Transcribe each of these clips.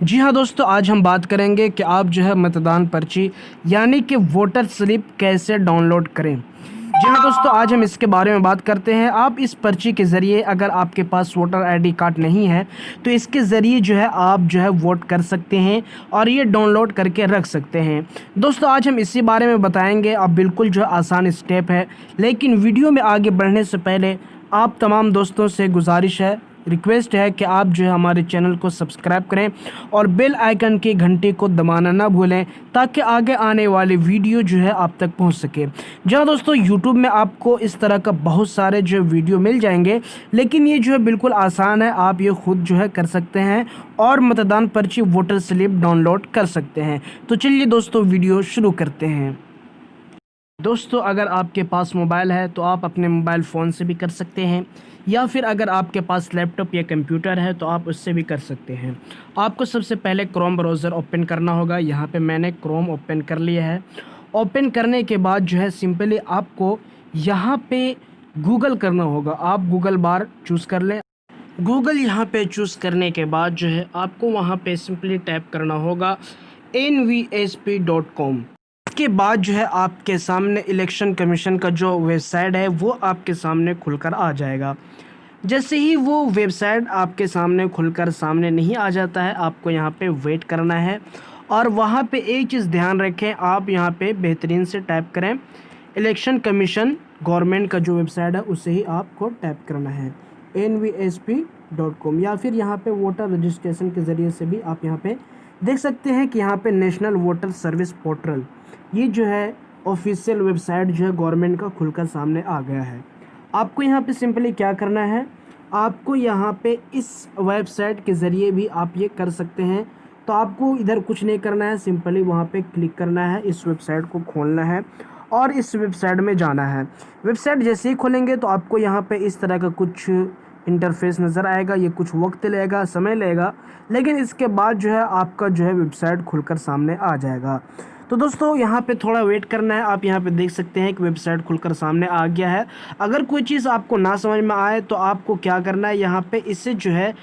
जी हाँ दोस्तों, आज हम बात करेंगे कि आप जो है मतदान पर्ची यानी कि वोटर स्लिप कैसे डाउनलोड करें। जी हाँ दोस्तों, आज हम इसके बारे में बात करते हैं। आप इस पर्ची के ज़रिए, अगर आपके पास वोटर आईडी कार्ड नहीं है तो इसके ज़रिए जो है आप जो है वोट कर सकते हैं और ये डाउनलोड करके रख सकते हैं। दोस्तों आज हम इसी बारे में बताएंगे। अब बिल्कुल जो है आसान स्टेप है, लेकिन वीडियो में आगे बढ़ने से पहले आप तमाम दोस्तों से गुजारिश है, रिक्वेस्ट है कि आप जो है हमारे चैनल को सब्सक्राइब करें और बेल आइकन की घंटी को दबाना ना भूलें, ताकि आगे आने वाली वीडियो जो है आप तक पहुंच सके। जहां दोस्तों यूट्यूब में आपको इस तरह का बहुत सारे जो वीडियो मिल जाएंगे, लेकिन ये जो है बिल्कुल आसान है, आप ये खुद जो है कर सकते हैं और मतदान पर्ची वोटर स्लिप डाउनलोड कर सकते हैं। तो चलिए दोस्तों वीडियो शुरू करते हैं। दोस्तों अगर आपके पास मोबाइल है तो आप अपने मोबाइल फ़ोन से भी कर सकते हैं, या फिर अगर आपके पास लैपटॉप या कंप्यूटर है तो आप उससे भी कर सकते हैं। आपको सबसे पहले क्रोम ब्राउज़र ओपन करना होगा। यहाँ पे मैंने क्रोम ओपन कर लिया है। ओपन करने के बाद जो है सिंपली आपको यहाँ पे गूगल करना होगा। आप गूगल बार चूज़ कर लें। गूगल यहाँ पे चूज़ करने के बाद जो है आपको वहाँ पे सिंपली टाइप करना होगा nvsp.com। इसके बाद जो है आपके सामने इलेक्शन कमीशन का जो वेबसाइट है वो आपके सामने खुलकर आ जाएगा। जैसे ही वो वेबसाइट आपके सामने खुलकर सामने नहीं आ जाता है, आपको यहाँ पे वेट करना है। और वहाँ पे एक चीज़ ध्यान रखें, आप यहाँ पे बेहतरीन से टाइप करें इलेक्शन कमीशन गवर्नमेंट का जो वेबसाइट है उसे ही आपको टाइप करना है nvsp.com, या फिर यहाँ पे वोटर रजिस्ट्रेशन के ज़रिए से भी आप यहाँ पे देख सकते हैं कि यहाँ पे नेशनल वोटर सर्विस पोर्टल, ये जो है ऑफिशियल वेबसाइट जो है गवर्नमेंट का खुलकर सामने आ गया है। आपको यहाँ पे सिंपली क्या करना है, आपको यहाँ पे इस वेबसाइट के ज़रिए भी आप ये कर सकते हैं। तो आपको इधर कुछ नहीं करना है, सिंपली वहाँ पे क्लिक करना है, इस वेबसाइट को खोलना है और इस वेबसाइट में जाना है। वेबसाइट जैसे ही खोलेंगे तो आपको यहाँ पे इस तरह का कुछ इंटरफेस नज़र आएगा। ये कुछ वक्त लेगा, समय लेगा, लेकिन इसके बाद जो है आपका जो है वेबसाइट खुलकर सामने आ जाएगा। तो दोस्तों यहाँ पे थोड़ा वेट करना है। आप यहाँ पे देख सकते हैं कि वेबसाइट खुलकर सामने आ गया है। अगर कोई चीज़ आपको ना समझ में आए तो आपको क्या करना है, यहाँ पे इससे जो है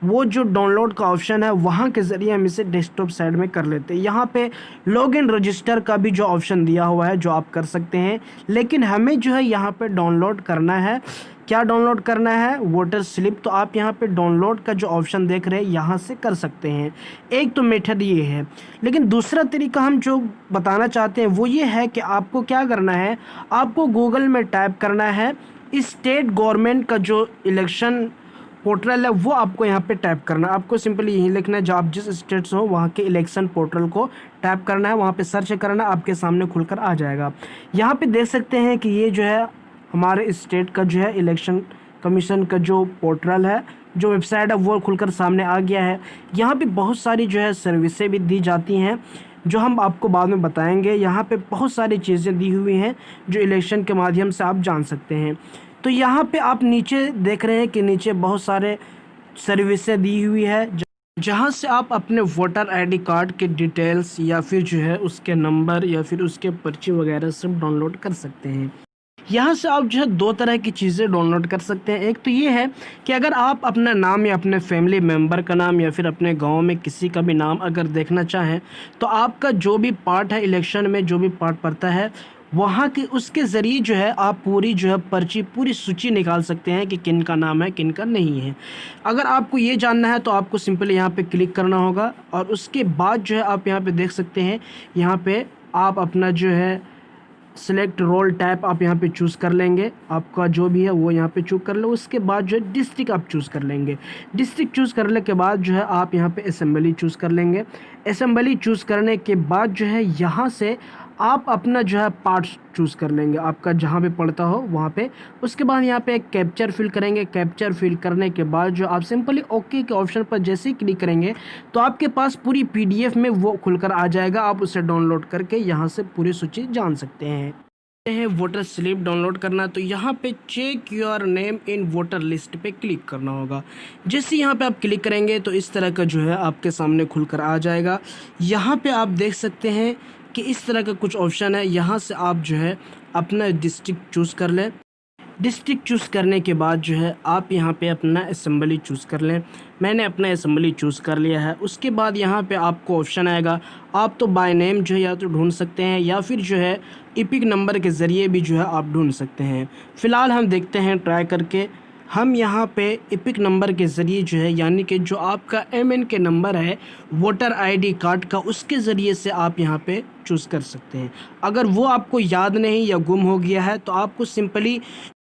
वो जो डाउनलोड का ऑप्शन है वहाँ के ज़रिए हम इसे डेस्कटॉप साइड में कर लेते हैं। यहाँ पे लॉग इन रजिस्टर का भी जो ऑप्शन दिया हुआ है जो आप कर सकते हैं, लेकिन हमें जो है यहाँ पे डाउनलोड करना है। क्या डाउनलोड करना है? Voter slip. तो आप यहाँ पे डाउनलोड का जो ऑप्शन देख रहे हैं यहाँ से कर सकते हैं। एक तो मेथड ये है, लेकिन दूसरा तरीका हम जो बताना चाहते हैं वो ये है कि आपको क्या करना है, आपको गूगल में टाइप करना है स्टेट गवर्नमेंट का जो इलेक्शन पोर्टल है वो आपको यहाँ पे टाइप करना है। आपको सिंपली यही लिखना है, जो आप जिस स्टेट से हो वहाँ के इलेक्शन पोर्टल को टाइप करना है, वहाँ पे सर्च करना है, आपके सामने खुलकर आ जाएगा। यहाँ पे देख सकते हैं कि ये जो है हमारे स्टेट का जो है इलेक्शन कमीशन का जो पोर्टल है, जो वेबसाइट है वो खुलकर सामने आ गया है। यहाँ पे बहुत सारी जो है सर्विसें भी दी जाती हैं जो हम आपको बाद में बताएंगे। यहाँ पे बहुत सारी चीज़ें दी हुई हैं जो इलेक्शन के माध्यम से आप जान सकते हैं। तो यहाँ पे आप नीचे देख रहे हैं कि नीचे बहुत सारे सर्विसें दी हुई है, जहाँ से आप अपने वोटर आईडी कार्ड के डिटेल्स या फिर जो है उसके नंबर या फिर उसके पर्ची वगैरह सब डाउनलोड कर सकते हैं। यहाँ से आप जो है दो तरह की चीज़ें डाउनलोड कर सकते हैं। एक तो ये है कि अगर आप अपना नाम या अपने फैमिली मेम्बर का नाम या फिर अपने गांव में किसी का भी नाम अगर देखना चाहें, तो आपका जो भी पार्ट है इलेक्शन में, जो भी पार्ट पड़ता है वहाँ के उसके ज़रिए जो है आप पूरी जो है पर्ची, पूरी सूची निकाल सकते हैं कि किन का नाम है किन का नहीं है। अगर आपको ये जानना है तो आपको सिंपली यहाँ पे क्लिक करना होगा और उसके बाद जो है आप यहाँ पे देख सकते हैं, यहाँ पे आप अपना जो है सिलेक्ट रोल टाइप आप यहाँ पे चूज़ कर लेंगे। आपका जो भी है वो यहाँ पे चूज़ कर लो। उसके बाद जो है डिस्ट्रिक्ट आप चूज़ कर लेंगे। डिस्ट्रिक्ट चूज़ करने के बाद जो है आप यहाँ पे असेंबली चूज़ कर लेंगे। असेंबली चूज़ करने के बाद जो है यहाँ से आप अपना जो है पार्ट चूज़ कर लेंगे, आपका जहाँ पे पड़ता हो वहाँ पे। उसके बाद यहाँ पे एक कैप्चर फिल करेंगे। कैप्चर फिल करने के बाद जो आप सिंपली ओके के ऑप्शन पर जैसे ही क्लिक करेंगे तो आपके पास पूरी पीडीएफ में वो खुलकर आ जाएगा। आप उसे डाउनलोड करके यहाँ से पूरी सूची जान सकते हैं। वोटर स्लिप डाउनलोड करना, तो यहाँ पे check your name in voter list पे क्लिक करना होगा। जैसे यहाँ पे आप क्लिक करेंगे तो इस तरह का जो है आपके सामने खुलकर आ जाएगा। यहाँ पे आप देख सकते हैं कि इस तरह का कुछ ऑप्शन है। यहाँ से आप जो है अपना डिस्ट्रिक्ट चूज़ कर लें। डिस्ट्रिक्ट चूज़ करने के बाद जो है आप यहाँ पे अपना असेंबली चूज़ कर लें। मैंने अपना असेंबली चूज़ कर लिया है। उसके बाद यहाँ पे आपको ऑप्शन आएगा, आप तो बाय नेम जो है या तो ढूंढ सकते हैं या फिर जो है इपिक नंबर के ज़रिए भी जो है आप ढूंढ सकते हैं। फ़िलहाल हम देखते हैं ट्राई करके। हम यहाँ पे इपिक नंबर के ज़रिए जो है यानी कि जो आपका एमएन के नंबर है वोटर आईडी कार्ड का, उसके ज़रिए से आप यहाँ पे चूज़ कर सकते हैं। अगर वो आपको याद नहीं या गुम हो गया है तो आपको सिंपली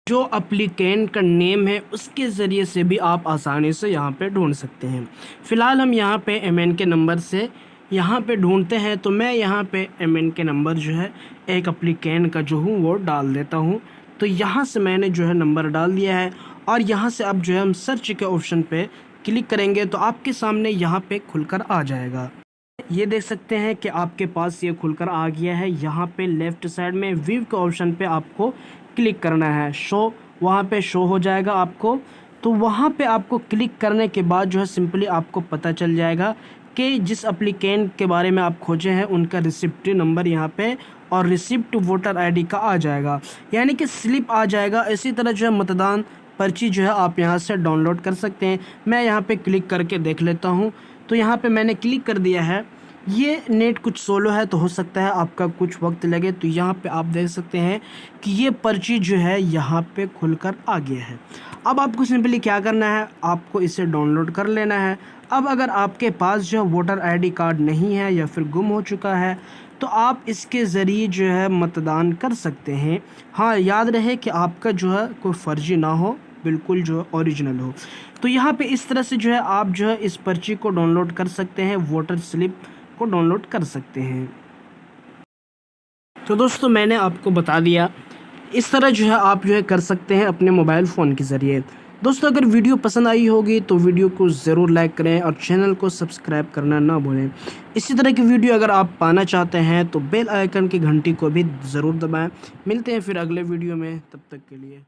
जो एप्लीकेंट का नेम है उसके ज़रिए से भी आप आसानी से यहाँ पे ढूंढ सकते हैं। फ़िलहाल हम यहाँ पे एमएन के नंबर से यहाँ पे ढूंढते हैं। तो मैं यहाँ पे एमएन के नंबर जो है एक एप्लीकेंट का जो हूँ वो डाल देता हूँ। तो यहाँ से मैंने जो है नंबर डाल दिया है और यहाँ से अब जो है हम सर्च के ऑप्शन पे क्लिक करेंगे तो आपके सामने यहाँ पे खुलकर आ जाएगा। ये देख सकते हैं कि आपके पास ये खुलकर आ गया है। यहाँ पे लेफ़्ट साइड में व्यू के ऑप्शन पे आपको क्लिक करना है, शो वहाँ पे शो हो जाएगा आपको। तो वहाँ पे आपको क्लिक करने के बाद जो है सिंपली आपको पता चल जाएगा कि जिस एप्लीकेंट के बारे में आप खोजे हैं उनका रिसिप्ट नंबर यहाँ पे और रिसिप्ट वोटर आईडी का आ जाएगा, यानी कि स्लिप आ जाएगा। इसी तरह जो है मतदान पर्ची जो है आप यहाँ से डाउनलोड कर सकते हैं। मैं यहाँ पे क्लिक करके देख लेता हूँ। तो यहाँ पे मैंने क्लिक कर दिया है। ये नेट कुछ स्लो है तो हो सकता है आपका कुछ वक्त लगे। तो यहाँ पे आप देख सकते हैं कि ये पर्ची जो है यहाँ पे खुलकर आ गया है। अब आपको सिंपली क्या करना है, आपको इसे डाउनलोड कर लेना है। अब अगर आपके पास जो वोटर आईडी कार्ड नहीं है या फिर गुम हो चुका है तो आप इसके ज़रिए जो है मतदान कर सकते हैं। हाँ, याद रहे कि आपका जो है कोई फर्जी ना हो, बिल्कुल जो है ओरिजिनल हो। तो यहाँ पे इस तरह से जो है आप जो है इस पर्ची को डाउनलोड कर सकते हैं, वोटर स्लिप को डाउनलोड कर सकते हैं। तो दोस्तों मैंने आपको बता दिया, इस तरह जो है आप जो है कर सकते हैं अपने मोबाइल फ़ोन के ज़रिए। दोस्तों अगर वीडियो पसंद आई होगी तो वीडियो को ज़रूर लाइक करें और चैनल को सब्सक्राइब करना ना भूलें। इसी तरह की वीडियो अगर आप पाना चाहते हैं तो बेल आइकन की घंटी को भी ज़रूर दबाएं। मिलते हैं फिर अगले वीडियो में, तब तक के लिए।